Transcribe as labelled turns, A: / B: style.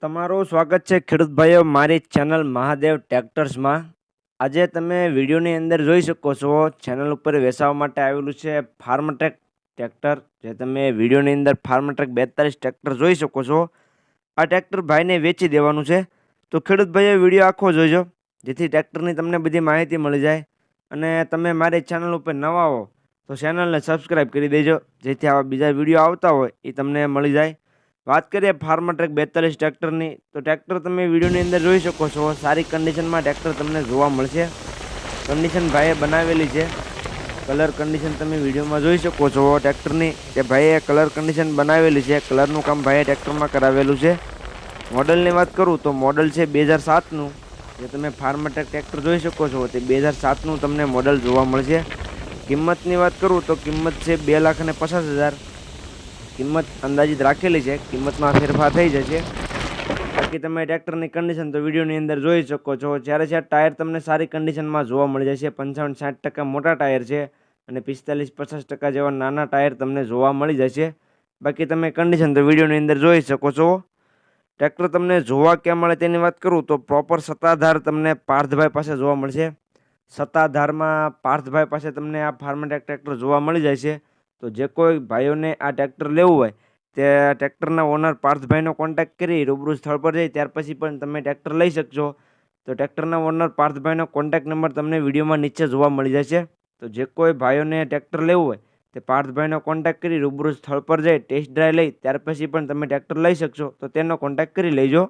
A: તમારું સ્વાગત છે ખેડૂત ભાઈઓ મારી ચેનલ મહાદેવ ટ્રેક્ટર્સમાં। આજે તમે વિડીયોની અંદર જોઈ શકો છો ચેનલ ઉપર વેચાવા માટે આવેલું છે ફાર્મટ્રેક ટ્રેક્ટર। જે તમે વિડીયોની અંદર ફાર્મટ્રેક 42 ટ્રેક્ટર જોઈ શકો છો। આ ટ્રેક્ટર ભાઈને વેચી દેવાનું છે, તો ખેડૂત ભાઈઓ વિડીયો આખો જોઈજો, જેથી ટ્રેક્ટરની તમને બધી માહિતી મળી જાય। અને તમે મારી ચેનલ ઉપર નવા હો તો ચેનલને સબસ્ક્રાઈબ કરી દેજો, જેથી આવા બીજા વિડીયો આવતા હોય એ તમને મળી જાય। વાત કરીએ ફાર્મટ્રેક 42 ટ્રેક્ટરની, તો ટ્રેક્ટર તમે વિડીયોની અંદર જોઈ શકો છો। સારી કન્ડિશનમાં ટ્રેક્ટર તમને જોવા મળશે। કન્ડિશન ભાઈએ બનાવેલી છે, કલર કન્ડિશન તમે વિડીયોમાં જોઈ શકો છો ટ્રેક્ટરની, કે ભાઈએ કલર કન્ડિશન બનાવેલી છે। કલરનું કામ ભાઈએ ટ્રેક્ટરમાં કરાવેલું છે। મોડલની વાત કરું તો મોડલ છે 2007નું। જે તમે ફાર્મટ્રેક ટ્રેક્ટર જોઈ શકો છો તે 2007નું તમને મોડલ જોવા મળશે। કિંમતની વાત કરું તો કિંમત છે 2,50,000। કિંમત અંદાજિત રાખેલી છે, કિંમતમાં ફેરફાર થઈ જશે। બાકી તમે ટ્રેક્ટરની કન્ડિશન તો વિડીયોની અંદર જોઈ શકો છો। જ્યારે ટાયર તમને સારી કન્ડિશનમાં જોવા મળી જશે। 55-60% મોટા ટાયર છે અને 45-50% જેવા નાના ટાયર તમને જોવા મળી જશે। બાકી તમે કન્ડિશન તો વિડીયોની અંદર જોઈ શકો છો। ટ્રેક્ટર તમને જોવા ક્યાં મળે તેની વાત કરું તો પ્રોપર સત્તાધાર તમને પાર્થભાઈ પાસે જોવા મળશે। સત્તાધારમાં પાર્થભાઈ પાસે તમને આ ફાર્મટ્રેક ટ્રેક્ટર જોવા મળી જાય છે। તો જે કોઈ ભાઈઓને આ ટ્રેક્ટર લેવું હોય તે ટ્રેક્ટરના ઓનર પાર્થભાઈનો કોન્ટેક્ટ કરી રૂબરૂ સ્થળ પર જઈ ત્યાર પછી પણ તમે ટ્રેક્ટર લઈ શકશો। તો ટ્રેક્ટરના ઓનર પાર્થભાઈનો કોન્ટેક્ટ નંબર તમને વિડીયોમાં નીચે જોવા મળી જશે। તો જે કોઈ ભાઈઓને ટ્રેક્ટર લેવું હોય તે પાર્થભાઈનો કોન્ટેક્ટ કરી રૂબરૂ સ્થળ પર જઈ ટેસ્ટ ડ્રાઈવ લઈ ત્યાર પછી પણ તમે ટ્રેક્ટર લઈ શકશો। તો તેનો કોન્ટેક્ટ કરી લેજો।